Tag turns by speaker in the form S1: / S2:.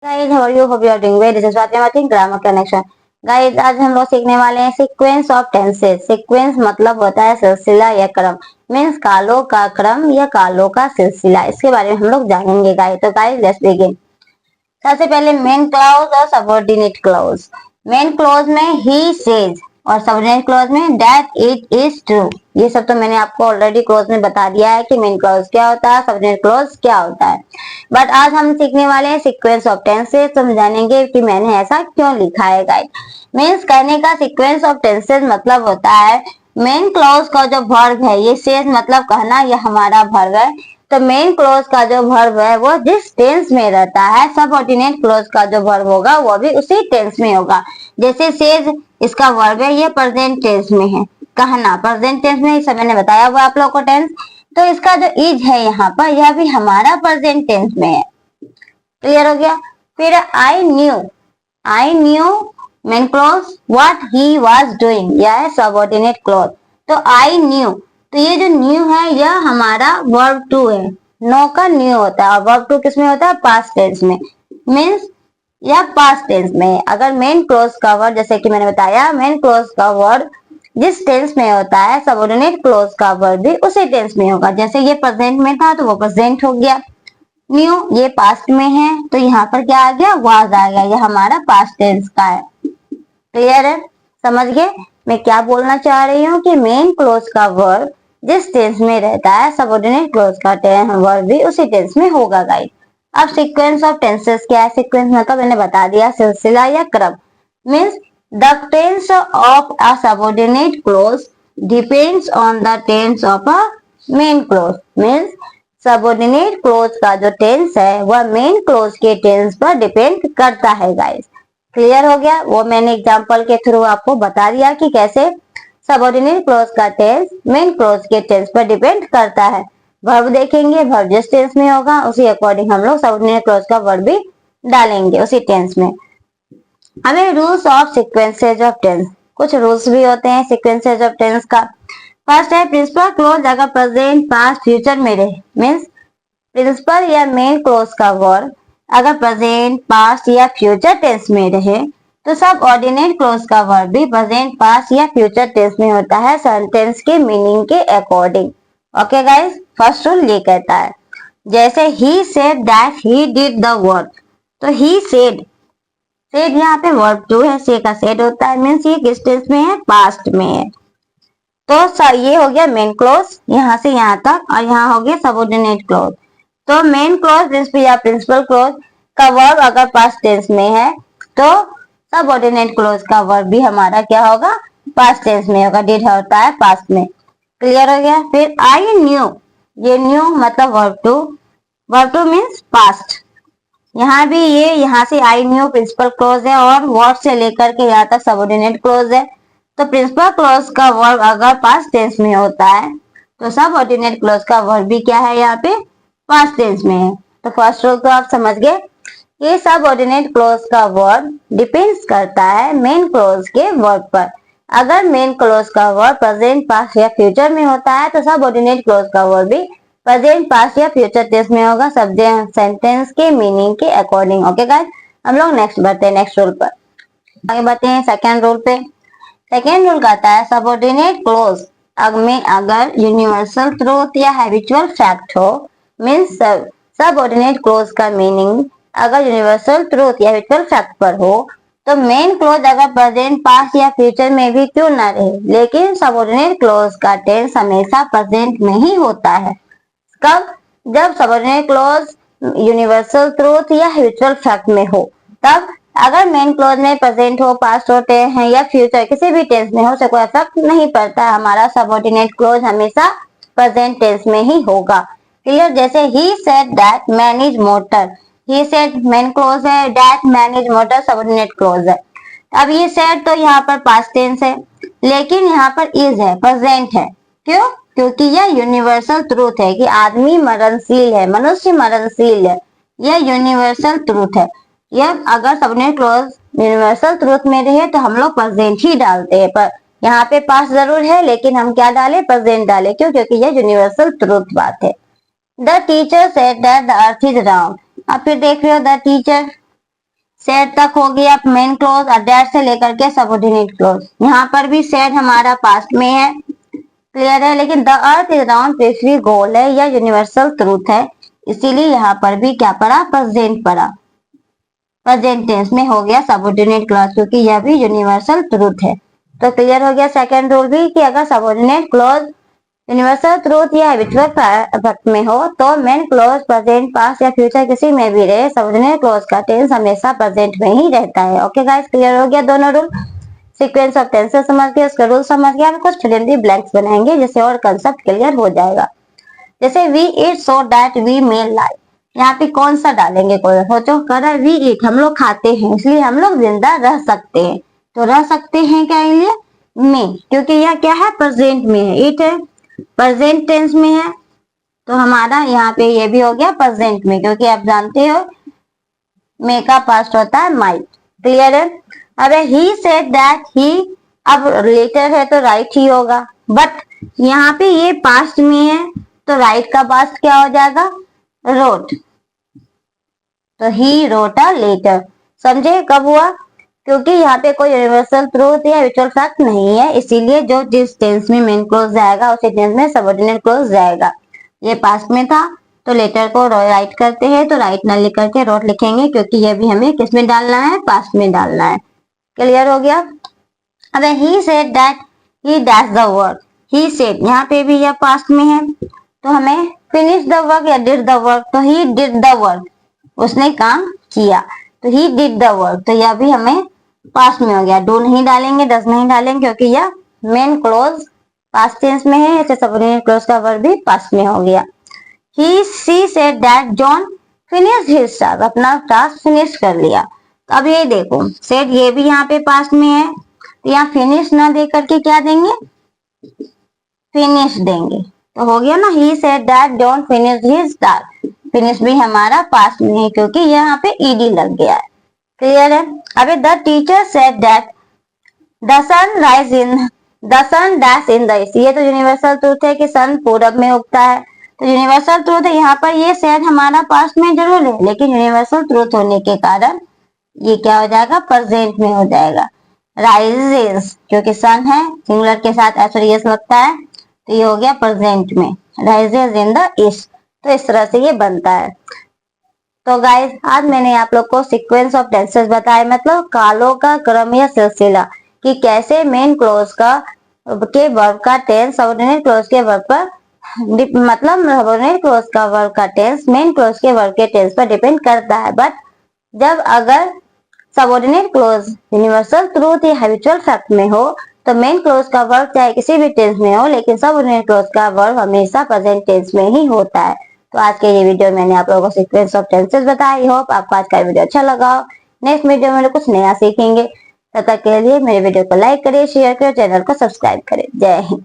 S1: Guys, how are you? Hope you are doing well. This is Swati Martin, grammar connection. Guys, आज हम लोग सीखने वाले हैं सीक्वेंस ऑफ टेंसेस। सीक्वेंस मतलब होता है सिलसिला या क्रम। मीन्स कालों का क्रम या कालों का सिलसिला। इसके बारे में हम लोग जानेंगे गाइस। तो गाइस, लेट्स बिगिन। सबसे पहले मेन क्लॉज और सबऑर्डिनेट क्लॉज। मेन क्लॉज में ही सेज और सबऑर्डिनेट क्लॉज में दैट इट इज ट्रू। ये सब तो मैंने आपको ऑलरेडी क्लॉज में बता दिया है कि मेन क्लॉज क्या होता है, सबऑर्डिनेट क्लॉज क्या होता है। बट आज हम सीखने वाले हैं सीक्वेंस ऑफ टेंसेस। तो हम जानेंगे कि मैंने ऐसा क्यों लिखा है गाइस। मीन्स कहने का सीक्वेंस ऑफ टेंसेस मतलब होता है मेन क्लॉज का जो वर्ब है, ये सेज मतलब कहना, यह हमारा वर्ब है। तो मेन क्लोज का जो वर्ब है वो जिस टेंस में रहता है, सबऑर्डिनेट क्लोज का जो वर्ब होगा वो भी उसी टेंस में होगा। जैसे सेज इसका वर्ब है, ये प्रेजेंट टेंस में है। कहना प्रेजेंट टेंस में, इसे मैंने बताया हुआ आप लोग को टेंस। तो इसका जो इज है यहाँ पर, यह भी हमारा प्रेजेंट टेंस में है। क्लियर हो गया। फिर I knew main close what he was doing, यह है सबऑर्डिनेट क्लोज। तो आई न्यू, तो ये जो न्यू है यह हमारा वर्ब टू है। नो का न्यू होता है और वर्ब टू किसमें होता है? पास्ट टेंस में। मीन्स यह पास्ट टेंस में है। अगर मेन क्लोज का वर्ड, जैसे कि मैंने बताया, मेन क्लोज का वर्ड जिस टेंस में होता है, सबऑर्डिनेट क्लोज का वर्ड भी उसी टेंस में होगा। जैसे ये प्रेजेंट में था तो वो प्रेजेंट हो गया। न्यू ये पास्ट में है तो यहाँ पर क्या आ गया? वाज आ गया। ये हमारा पास्ट टेंस का है। क्लियर है? समझ गए मैं क्या बोलना चाह रही हूँ कि मेन क्लोज का वर्ब जिस टेंस में रहता है, सबऑर्डिनेट क्लोज का वर्ब भी उसी टेंस में होगा गाइस। अब सीक्वेंस ऑफ टेंसेस क्या है? सीक्वेंस मतलब मैंने बता दिया, सिलसिला या क्रम। Means the tense of a subordinate clause depends on the tense of a main clause. Means subordinate clause का जो टेंस है वह मेन क्लोज के टेंस पर डिपेंड करता है गाइस। क्लियर हो गया? वो मैंने एग्जांपल के थ्रू आपको बता दिया कि कैसे सबऑर्डिनेट क्लोज का टेंस मेन क्लोज के टेंस पर डिपेंड करता है। वर्ब देखेंगे, वर्ब जिस टेंस में होगा उसी अकॉर्डिंग हम लोग सबऑर्डिनेट क्लोज का वर्ब भी डालेंगे उसी टेंस में। हमें rules of sequences of tense, कुछ रूल्स भी होते हैं सीक्वेंसेज ऑफ टेंस का। फर्स्ट है प्रिंसिपल क्लोज अगर प्रेजेंट पास्ट फ्यूचर में रहे। मीन्स प्रिंसिपल या मेन क्लोज का वर्ब अगर प्रेजेंट पास्ट या फ्यूचर टेंस में रहे तो सब ऑर्डिनेट क्लोज का वर्ब भी प्रेजेंट पास्ट या फ्यूचर टेंस में होता है, सेंटेंस के मीनिंग के according. Okay guys, first rule ये कहता है। जैसे he said that he did the work, तो ही सेड, सेड यहाँ पे वर्ब टू है, से का सेड होता है। मीन्स ये किस टेंस में है? पास्ट में है। तो ये हो गया मेन क्लोज यहाँ से यहाँ तक, और यहाँ हो गया सबऑर्डिनेट क्लोज। तो मेन क्लोज प्रिंसिपल या प्रिंसिपल क्लोज का वर्ब अगर पास्ट टेंस में है तो सबऑर्डिनेट क्लोज का वर्ब भी हमारा क्या होगा? पास्ट टेंस में होगा। डिड होता है पास्ट में। क्लियर हो गया? फिर आई न्यू, ये न्यू मतलब वर्ब टू मीन्स पास्ट। यहाँ भी ये यहाँ से आई न्यू प्रिंसिपल क्लोज है और वर्ब से लेकर के यहाँ तक सबऑर्डिनेट क्लोज है। तो प्रिंसिपल क्लोज का वर्ब अगर पास्ट टेंस में होता है तो सबऑर्डिनेट क्लोज का वर्ब भी क्या है? यहाँ पे पास्ट टेंस में है। तो फर्स्ट रूल तो आप समझ गए। ये सबऑर्डिनेट क्लोज का वर्ब डिपेंड्स करता है मेन क्लोज के वर्ब पर। अगर मेन क्लोज का वर्ब प्रेजेंट पास्ट या फ्यूचर में होता है तो सबऑर्डिनेट क्लोज का वर्ब भी प्रेजेंट पास्ट या फ्यूचर टेंस में होगा, सब्जेक्ट सेंटेंस के मीनिंग के अकॉर्डिंग। ओके गाइस, हम लोग नेक्स्ट बढ़ते हैं नेक्स्ट रूल पर। आगे बढ़ते हैं सेकेंड रूल पे। सेकेंड रूल कहता है सबऑर्डिनेट क्लोज में अगर यूनिवर्सल ट्रूथ या हैबिचुअल फैक्ट हो। मीन्स सबऑर्डिनेट क्लोज का मीनिंग अगर यूनिवर्सल ट्रूथ या हैबिचुअल फैक्ट पर हो तो मेन क्लोज अगर प्रेजेंट पास्ट या फ्यूचर में भी क्यों ना रहे, लेकिन सबऑर्डिनेट क्लोज का टेंस हमेशा प्रेजेंट में ही होता है। कब? जब सबऑर्डिनेट क्लोज यूनिवर्सल ट्रूथ या हैबिचुअल फैक्ट में हो। तब अगर मेन क्लोज में प्रेजेंट हो, पास्ट होते हैं या फ्यूचर किसी भी टेंस में हो, से कोई इफेक्ट नहीं पड़ता है। हमारा सबऑर्डिनेट क्लोज हमेशा प्रेजेंट टेंस में ही होगा। क्लियर? जैसे he said that man is mortal, he said main clause है, that man is mortal subordinate clause है। अब ये सेड तो यहाँ पर पास्ट टेंस है, लेकिन यहाँ पर इज है, प्रेजेंट है। क्यों? क्योंकि यह यूनिवर्सल ट्रूथ है कि आदमी मरणशील है, मनुष्य मरणशील है। यह यूनिवर्सल ट्रूथ है। यह अगर सबऑर्डिनेट क्लोज यूनिवर्सल ट्रूथ में रहे तो हम लोग प्रेजेंट ही डालते हैं, पर यहाँ पे पास्ट जरूर है लेकिन हम क्या डाले? प्रेजेंट डाले। क्यों? क्योंकि यह यूनिवर्सल ट्रूथ बात है। The teacher said that the earth is round. अब फिर देख रहे हो द टीचर, सेड तक हो गया मेन क्लोज और दैट से लेकर के सबऑर्डिनेट क्लोज। यहाँ पर भी सेड हमारा पास्ट में है, क्लियर है, लेकिन द अर्थ इज राउंड पृथ्वी गोल है, यह यूनिवर्सल ट्रूथ है, इसीलिए यहाँ पर भी क्या पड़ा, प्रेजेंट पड़ा, प्रेजेंट टेंस में हो गया सबऑर्डिनेट क्लॉज, क्योंकि यह भी यूनिवर्सल ट्रूथ है। तो क्लियर हो गया सेकंड रूल भी कि अगर सबऑर्डिनेट क्लॉज यूनिवर्सल ट्रूथ या हैबिचुअल फैक्ट में हो तो मेन क्लॉज प्रेजेंट पास्ट या फ्यूचर किसी में भी रहे, सबऑर्डिनेट क्लॉज का टेंस हमेशा प्रेजेंट में ही रहता है। ओके गाइस, क्लियर हो गया दोनों रूल। सीक्वेंस ऑफ टेंसेस समझ गए, उसका रूल समझ गया, हम कुछ फिल इन द ब्लैंक्स बनाएंगे जिससे और कंसेप्ट क्लियर हो जाएगा। जैसे we eat so that we may live, यहाँ पे कौन सा डालेंगे, कोई सोचो, कर रहा है वी ईट, हम लोग खाते हैं इसलिए हम लोग जिंदा रह सकते हैं, तो रह सकते हैं क्या लिए में, क्योंकि यह क्या है, प्रेजेंट में है, ईट है प्रेजेंट टेंस में है, तो हमारा यहाँ पे ये भी हो गया प्रेजेंट में, क्योंकि आप जानते हो मे का पास्ट होता है माइट। क्लियर है। अब ही सेड दैट ही, अब लेटर है तो राइट ही होगा, बट यहाँ पे ये पास्ट में है तो राइट का पास्ट क्या हो जाएगा, रोट, तो ही रोट अ लेटर। समझे कब हुआ, क्योंकि यहाँ पे कोई यूनिवर्सल ट्रूथ या विचुअल फैक्ट नहीं है, इसीलिए जो जिस टेंस में मेन क्लोज जाएगा उसी टेंस में सबऑर्डिनेट क्लोज जाएगा। ये पास्ट में था तो लेटर को राइट करते हैं, तो राइट ना लिख करके रोट लिखेंगे, क्योंकि ये भी हमें किस में डालना है, पास्ट में डालना है। क्लियर हो गया। अब ही said that he dash the work, he said यहाँ पे भी यह पास्ट में है तो हमें फिनिश द वर्क या डिड द वर्क, तो ही डिड द वर्क, उसने काम किया, तो ही डिड द वर्क, तो यह भी हमें पास्ट में हो गया। डू नहीं डालेंगे, डज नहीं डालेंगे, क्योंकि यह मेन क्लोज पास्ट टेंस में है, ऐसे सबऑर्डिनेट क्लोज का वर्ब भी पास्ट में हो गया। ही सी said that John finished his task, अपना टास्क फिनिश कर लिया। तो अब ये देखो सेड ये भी यहाँ पे पास्ट में है, तो यहाँ फिनिश ना दे करके क्या देंगे, फिनिश देंगे, तो हो गया ना, ही said that John finished his task, finish भी हमारा पास्ट में है क्योंकि यहाँ पे ईडी लग गया है। क्लियर है। अबे the teacher said that the sun rise in, the sun dash in the east, ये तो यूनिवर्सल ट्रूथ है कि सन पूरब में उगता है, तो यूनिवर्सल ट्रूथ है, यहाँ पर ये सेड हमारा पास्ट में जरूर है, लेकिन यूनिवर्सल ट्रूथ होने के कारण ये क्या हो जाएगा, प्रेजेंट में हो जाएगा। राइजेस, क्योंकि सन है सिंगुलर के साथ एस लगता है, तो ये हो गया प्रेजेंट में, राइजेस इन द ईस्ट, तो इस तरह से ये बनता है। तो गाइस आज मैंने आप लोग को सीक्वेंस ऑफ टेंसेस बताए, मतलब कालों का क्रम या सिलसिला, कि कैसे मेन क्लोज का के वर्ब का टेंस सबऑर्डिनेट क्लोज के वर्ब पर मतलब सबऑर्डिनेट क्लोज का वर्ब का टेंस मेन क्लोज के वर्ब के टेंस पर डिपेंड करता है। बट जब अगर सबऑर्डिनेट क्लोज यूनिवर्सल ट्रूथ या हैबिचुअल फैक्ट में हो तो मेन क्लोज का वर्ब चाहे किसी भी टेंस में हो, लेकिन सबऑर्डिनेट क्लोज का वर्ब हमेशा प्रेजेंट टेंस में ही होता है। तो आज के ये वीडियो मैंने आप लोगों को सीक्वेंस ऑफ टेंसेस बताया। आई होप आपको आज का वीडियो अच्छा लगा हो। नेक्स्ट वीडियो में कुछ नया सीखेंगे, तब तक के लिए मेरे वीडियो को लाइक करिए, शेयर करिए, चैनल को सब्सक्राइब करें। जय हिंद।